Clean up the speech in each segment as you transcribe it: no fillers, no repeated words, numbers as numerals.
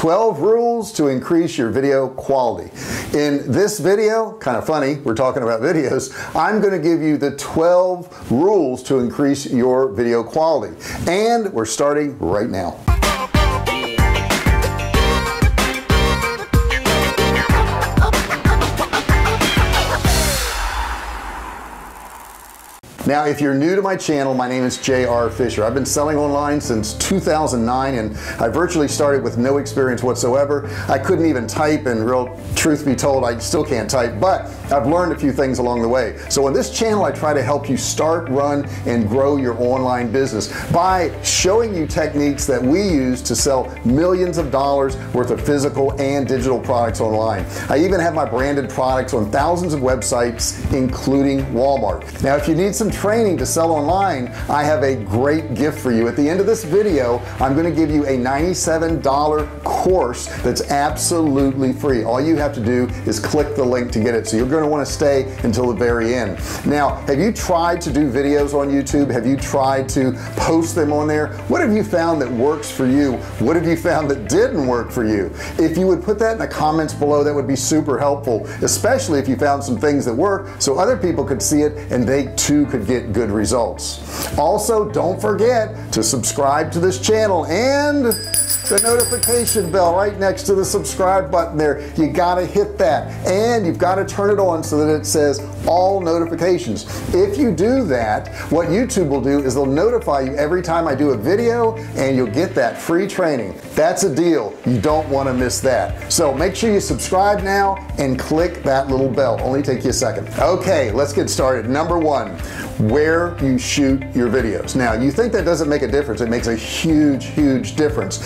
12 rules to increase your video quality. In this video, kind of funny, we're talking about videos, I'm going to give you the 12 rules to increase your video quality, and we're starting right now. Now, if you're new to my channel, my name is J.R. Fisher. I've been selling online since 2009, and I virtually started with no experience whatsoever. I couldn't even type, and real truth be told, I still can't type, but I've learned a few things along the way. So on this channel, I try to help you start, run, and grow your online business by showing you techniques that we use to sell millions of dollars worth of physical and digital products online. I even have my branded products on thousands of websites, including Walmart. Now, if you need some training to sell online, I have a great gift for you. At the end of this video, I'm going to give you a $97 course that's absolutely free. All you have to do is click the link to get it, so you're going to want to stay until the very end. Now, have you tried to do videos on YouTube? Have you tried to post them on there? What have you found that works for you? What have you found that didn't work for you? If you would put that in the comments below, that would be super helpful, especially if you found some things that work, so other people could see it and they too could get good results. Also, don't forget to subscribe to this channel and the notification bell right next to the subscribe button there. You got to hit that, and you've got to turn it on so that it says all notifications. If you do that, what YouTube will do is they'll notify you every time I do a video, and you'll get that free training. That's a deal. You don't want to miss that. So make sure you subscribe now and click that little bell. Only take you a second. Okay, let's get started. Number one, where you shoot your videos. Now, you think that doesn't make a difference. It makes a huge difference.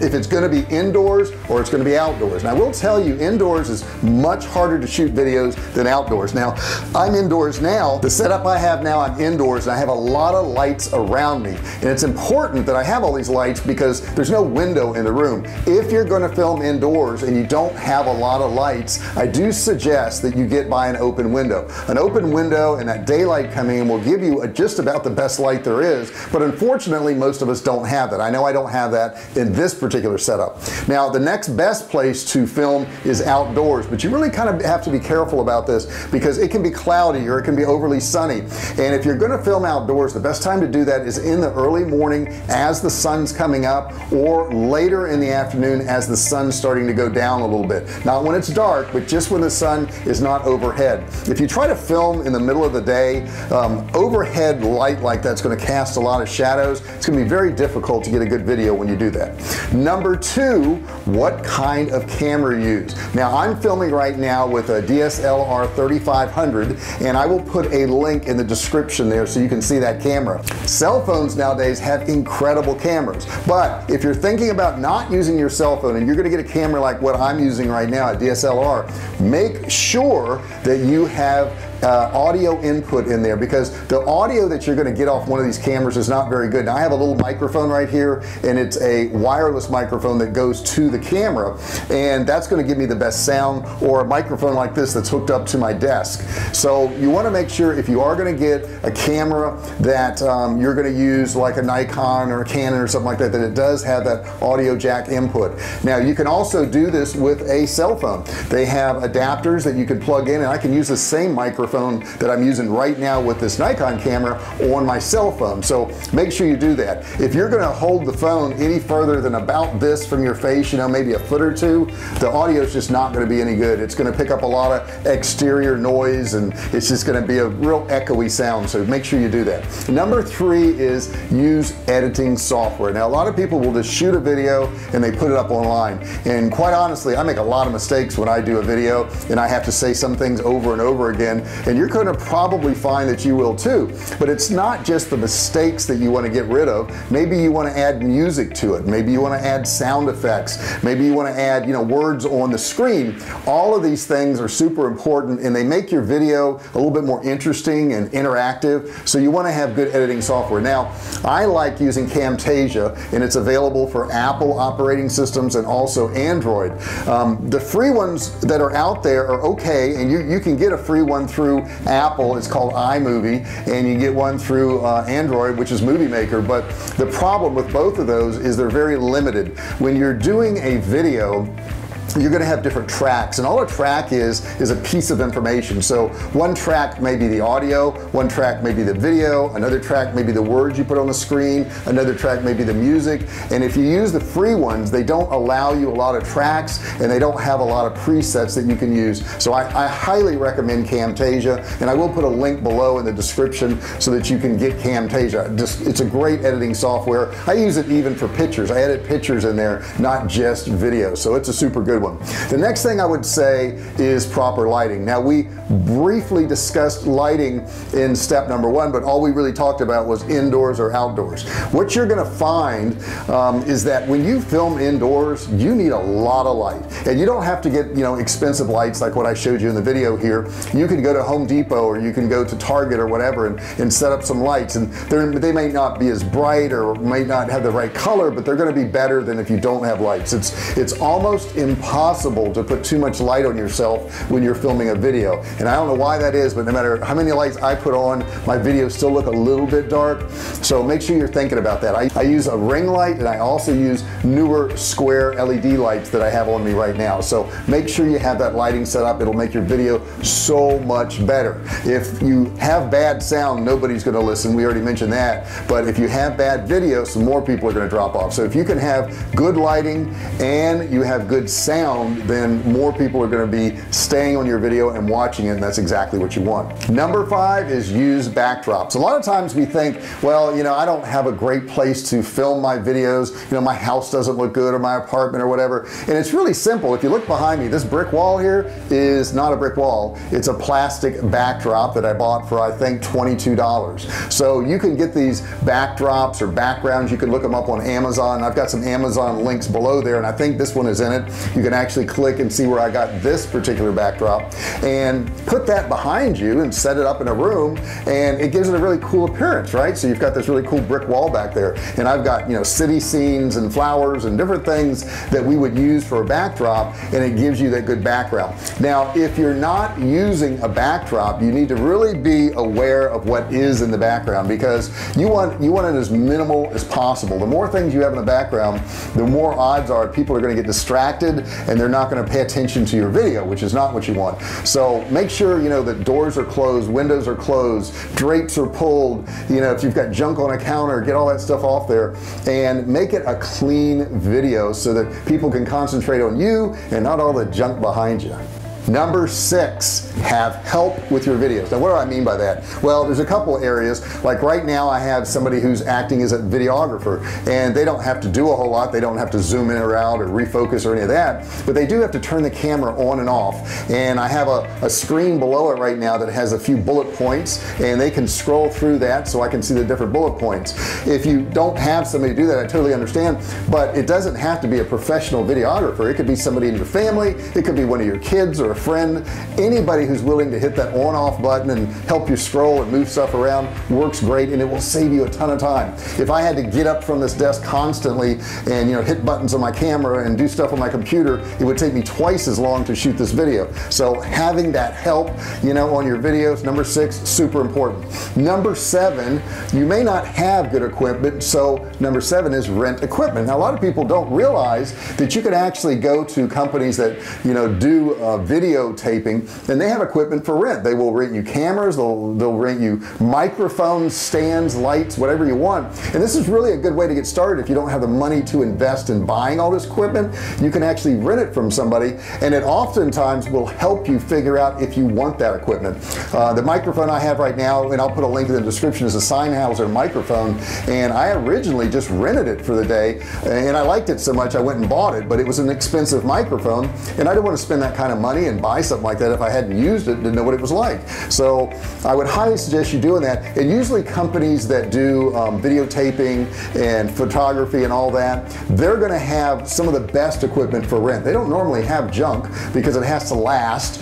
If it's going to be indoors or it's going to be outdoors. Now, I will tell you, indoors is much harder to shoot videos than outdoors. Now, I'm indoors now. The setup I have now, I'm indoors, and I have a lot of lights around me, and it's important that I have all these lights because there's no window in the room. If you're going to film indoors and you don't have a lot of lights, I do suggest that you get by an open window. An open window and that daylight coming in will give you just about the best light there is, but unfortunately most of us don't have that. I know I don't have that in this particular setup. Now, the next best place to film is outdoors, but you really kind of have to be careful about this because it can be cloudy or it can be overly sunny, and if you're going to film outdoors, the best time to do that is in the early morning as the sun's coming up, or later in the afternoon as the sun's starting to go down a little bit. Not when it's dark, but just when the sun is not overhead. If you try to film in the middle of the day, overhead light like that's going to cast a lot of shadows. It's going to be very difficult to get a good video when you do that. Number two, what kind of camera you use. Now, I'm filming right now with a DSLR 3500, and I will put a link in the description there so you can see that camera. Cell phones nowadays have incredible cameras, but if you're thinking about not using your cell phone and you're going to get a camera like what I'm using right now, a DSLR, make sure that you have audio input in there, because the audio that you're going to get off one of these cameras is not very good. Now, I have a little microphone right here, and it's a wireless microphone that goes to the camera, and that's going to give me the best sound, or a microphone like this that's hooked up to my desk. So you want to make sure, if you are going to get a camera that you're going to use like a Nikon or a Canon or something like that, that it does have that audio jack input. Now, you can also do this with a cell phone. They have adapters that you can plug in, and I can use the same microphone that I'm using right now with this Nikon camera on my cell phone. So make sure you do that. If you're going to hold the phone any further than about this from your face, you know, maybe a foot or two, the audio is just not going to be any good. It's going to pick up a lot of exterior noise, and it's just going to be a real echoey sound. So make sure you do that. Number three is use editing software. Now, a lot of people will just shoot a video and they put it up online, and quite honestly, I make a lot of mistakes when I do a video, and I have to say some things over and over again, and you're going to probably find that you will too. But it's not just the mistakes that you want to get rid of. Maybe you want to add music to it. Maybe you want to add sound effects. Maybe you want to add, you know, words on the screen. All of these things are super important, and they make your video a little bit more interesting and interactive. So you want to have good editing software. Now, I like using Camtasia, and it's available for Apple operating systems and also Android. The free ones that are out there are okay, and you can get a free one through through Apple, it's called iMovie, and you get one through Android, which is Movie Maker. But the problem with both of those is they're very limited. When you're doing a video, you're going to have different tracks, and all a track is a piece of information. So one track may be the audio, one track may be the video, another track may be the words you put on the screen, another track may be the music. And if you use the free ones, they don't allow you a lot of tracks, and they don't have a lot of presets that you can use. So I highly recommend Camtasia, and I will put a link below in the description so that you can get Camtasia. It's a great editing software. I use it even for pictures. I edit pictures in there, not just video, so it's a super good one. The next thing I would say is proper lighting. Now, we briefly discussed lighting in step number 1, but all we really talked about was indoors or outdoors. What you're going to find is that when you film indoors, you need a lot of light, and you don't have to get expensive lights like what I showed you in the video here. You can go to Home Depot, or you can go to Target or whatever and set up some lights, and they may not be as bright or may not have the right color, but they're going to be better than if you don't have lights. It's almost impossible to put too much light on yourself when you're filming a video, and I don't know why that is, but no matter how many lights I put on, my videos still look a little bit dark. So make sure you're thinking about that. I use a ring light, and I also use newer square LED lights that I have on me right now. So make sure you have that lighting set up. It'll make your video so much better. If you have bad sound, nobody's going to listen. We already mentioned that. But if you have bad video, some more people are going to drop off. So if you can have good lighting and you have good sound, then more people are going to be staying on your video and watching it, and that's exactly what you want. Number 5 is use backdrops. A lot of times we think, well, I don't have a great place to film my videos, my house doesn't look good, or my apartment or whatever, and it's really simple. If you look behind me, this brick wall here is not a brick wall. It's a plastic backdrop that I bought for, I think, $22. So you can get these backdrops or backgrounds. You can look them up on Amazon. I've got some Amazon links below there, and I think this one is in it. You can actually click and see where I got this particular backdrop and put that behind you and set it up in a room, and it gives it a really cool appearance, right? So you've got this really cool brick wall back there, and I've got city scenes and flowers and different things that we would use for a backdrop, and it gives you that good background. Now, if you're not using a backdrop, you need to really be aware of what is in the background, because you want it as minimal as possible. The more things you have in the background, the more odds are people are going to get distracted, and they're not going to pay attention to your video, which is not what you want. So make sure that doors are closed, windows are closed, drapes are pulled. If you've got junk on a counter, get all that stuff off there, and make it a clean video so that people can concentrate on you and not all the junk behind you. Number 6, have help with your videos. Now, what do I mean by that? Well, there's a couple areas. Like right now, I have somebody who's acting as a videographer, and they don't have to do a whole lot. They don't have to zoom in or out or refocus or any of that, but they do have to turn the camera on and off. And I have a screen below it right now that has a few bullet points, and they can scroll through that so I can see the different bullet points. If you don't have somebody to do that, I totally understand, but it doesn't have to be a professional videographer. It could be somebody in your family. It could be one of your kids or a friend. Anybody who's willing to hit that on-off button and help you scroll and move stuff around works great, and it will save you a ton of time. If I had to get up from this desk constantly and hit buttons on my camera and do stuff on my computer, it would take me twice as long to shoot this video. So having that help on your videos, number 6, super important. Number 7, you may not have good equipment, so number 7 is rent equipment. Now, a lot of people don't realize that you can actually go to companies that do video taping, and they have equipment for rent. They will rent you cameras, they'll rent you microphones, stands, lights, whatever you want. And this is really a good way to get started. If you don't have the money to invest in buying all this equipment, you can actually rent it from somebody, and it oftentimes will help you figure out if you want that equipment. The microphone I have right now, and I'll put a link in the description, is a Sennheiser microphone, and I originally just rented it for the day, and I liked it so much I went and bought it, but it was an expensive microphone, and I didn't want to spend that kind of money and buy something like that if I hadn't used it, didn't know what it was like. So I would highly suggest you doing that. And usually companies that do videotaping and photography and all that, they're going to have some of the best equipment for rent. They don't normally have junk because it has to last.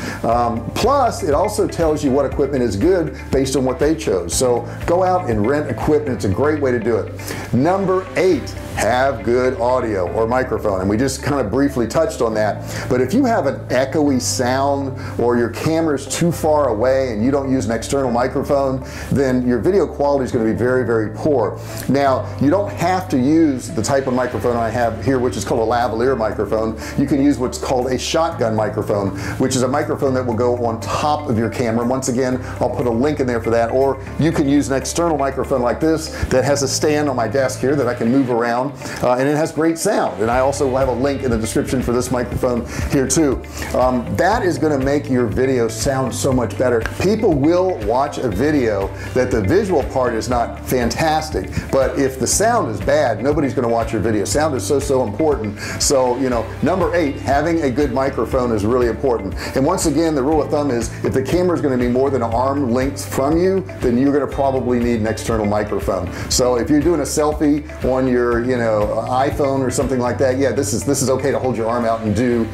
Plus, it also tells you what equipment is good based on what they chose. So go out and rent equipment. It's a great way to do it. Number 8, have good audio or microphone, and we just kind of briefly touched on that. But if you have an echoey sound, or your camera's too far away and you don't use an external microphone, then your video quality is going to be very, very poor. Now, you don't have to use the type of microphone I have here, which is called a lavalier microphone. You can use what's called a shotgun microphone, which is a microphone that will go on top of your camera. Once again, I'll put a link in there for that. Or you can use an external microphone like this that has a stand on my desk here that I can move around, and it has great sound. And I also have a link in the description for this microphone here too. That is going to make your video sound so much better. People will watch a video that the visual part is not fantastic, but if the sound is bad, nobody's going to watch your video. Sound is so important. So, you know, number 8, having a good microphone is really important. And once again, the rule of thumb is if the camera is going to be more than an arm length from you, then you're going to probably need an external microphone. So if you're doing a selfie on your, you know, iPhone or something like that, yeah, this is okay to hold your arm out and do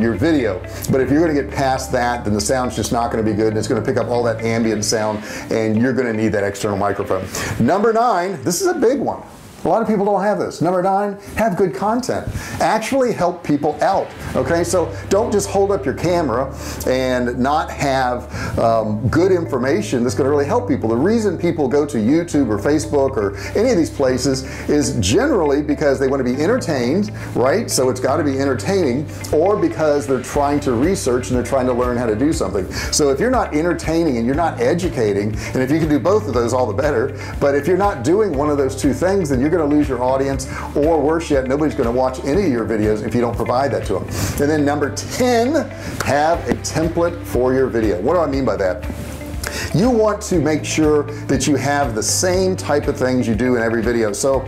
your video. But if you're going to get past that, then the sound's just not going to be good, and it's going to pick up all that ambient sound, and you're going to need that external microphone. Number 9, this is a big one. A lot of people don't have this. Number 9, have good content. Actually help people out. Okay, so don't just hold up your camera and not have good information that's going to really help people. The reason people go to YouTube or Facebook or any of these places is generally because they want to be entertained, right? So it's got to be entertaining, or because they're trying to research and they're trying to learn how to do something. So if you're not entertaining and you're not educating, and if you can do both of those, all the better. But if you're not doing one of those two things, then you're going to lose your audience, or worse yet, nobody's going to watch any of your videos if you don't provide that to them. And then number 10, have a template for your video. What do I mean by that? You want to make sure that you have the same type of things you do in every video. So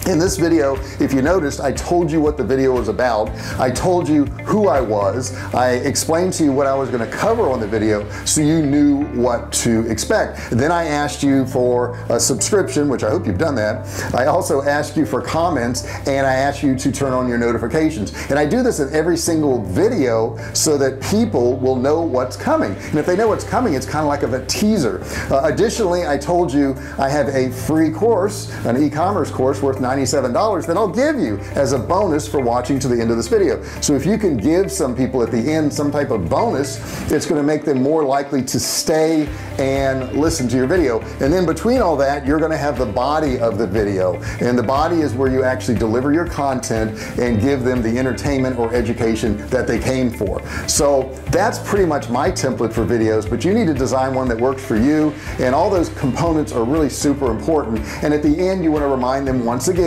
in this video, if you noticed, I told you what the video was about. I told you who I was. I explained to you what I was going to cover on the video, so you knew what to expect. Then I asked you for a subscription, which I hope you've done that. I also asked you for comments, and I asked you to turn on your notifications. And I do this in every single video so that people will know what's coming. And if they know what's coming, it's kind of like a teaser. Additionally, I told you I have a free course, an e-commerce course worth $97 that I'll give you as a bonus for watching to the end of this video. So if you can give some people at the end some type of bonus, it's going to make them more likely to stay and listen to your video. And then between all that, you're going to have the body of the video, and the body is where you actually deliver your content and give them the entertainment or education that they came for. So that's pretty much my template for videos, but you need to design one that works for you, and all those components are really super important. And at the end, you want to remind them once again,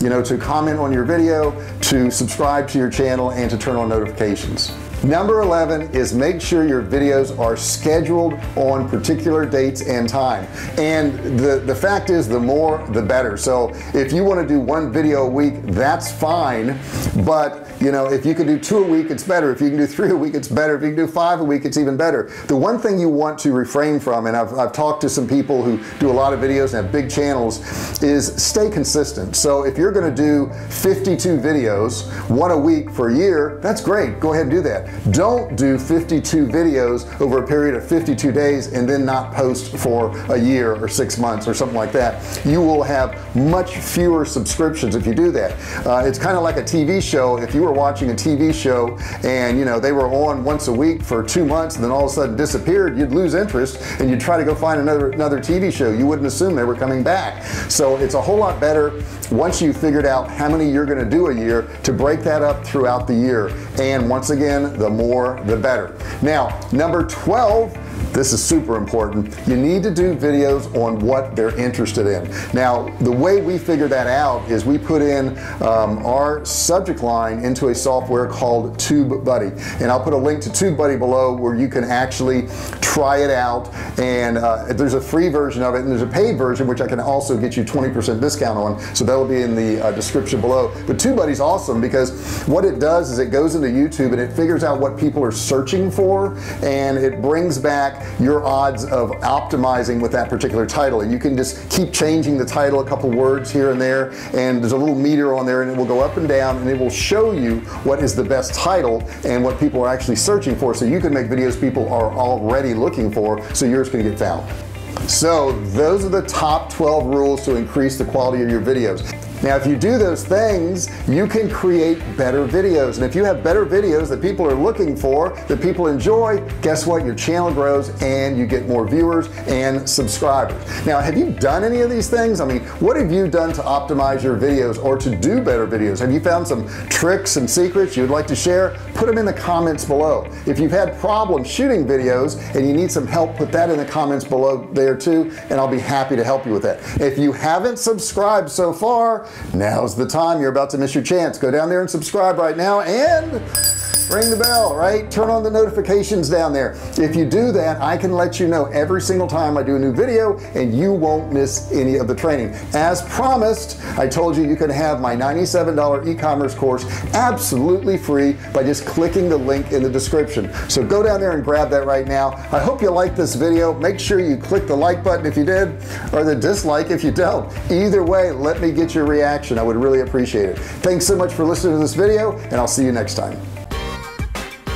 you know, to comment on your video, to subscribe to your channel, and to turn on notifications. Number 11 is make sure your videos are scheduled on particular dates and time. And the fact is, the more the better. So if you want to do 1 video a week, that's fine, but you know, if you can do 2 a week, it's better. If you can do 3 a week, it's better. If you can do 5 a week, it's even better. The one thing you want to refrain from, and I've talked to some people who do a lot of videos and have big channels, is stay consistent. So if you're going to do 52 videos, 1 a week for a year, that's great. Go ahead and do that. Don't do 52 videos over a period of 52 days and then not post for a year or 6 months or something like that. You will have much fewer subscriptions if you do that. It's kind of like a TV show. If you were watching a TV show and, you know, they were on once a week for 2 months and then all of a sudden disappeared, you'd lose interest and you'd try to go find another TV show. You wouldn't assume they were coming back. So it's a whole lot better, once you figured out how many you're going to do a year, to break that up throughout the year. And once again, the more the better. Now, number 12, this is super important. You need to do videos on what they're interested in. Now, the way we figure that out is we put in our subject line into a software called Tubebuddy, and I'll put a link to Tubebuddy below where you can actually try it out. And there's a free version of it, and there's a paid version which I can also get you 20% discount on, so that'll be in the description below. But Tubebuddy's awesome because what it does is it goes into YouTube and it figures out what people are searching for, and it brings back your odds of optimizing with that particular title. And you can just keep changing the title, a couple words here and there, and there's a little meter on there, and it will go up and down, and it will show you what is the best title and what people are actually searching for, so you can make videos people are already looking for, so yours can get found. So those are the top 12 rules to increase the quality of your videos. Now if you do those things, you can create better videos, and if you have better videos that people are looking for, that people enjoy, guess what, your channel grows and you get more viewers and subscribers. Now have you done any of these things? I mean, what have you done to optimize your videos or to do better videos? Have you found some tricks and secrets you'd like to share? Put them in the comments below. If you've had problems shooting videos and you need some help, put that in the comments below there too, and I'll be happy to help you with that. If you haven't subscribed so far, now's the time. You're about to miss your chance. Go down there and subscribe right now and ring the bell, right? Turn on the notifications down there. If you do that, I can let you know every single time I do a new video, and you won't miss any of the training. As promised, I told you can have my $97 e-commerce course absolutely free by just clicking the link in the description. So go down there and grab that right now. I hope you like this video. Make sure you click the like button if you did, or the dislike if you don't. Either way, let me get your reaction. I would really appreciate it. Thanks so much for listening to this video, and I'll see you next time.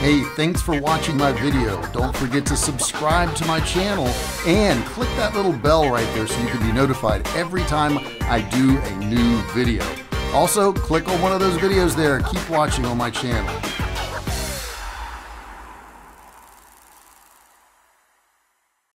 Hey, thanks for watching my video. Don't forget to subscribe to my channel and click that little bell right there so you can be notified every time I do a new video. Also, click on one of those videos there. Keep watching on my channel.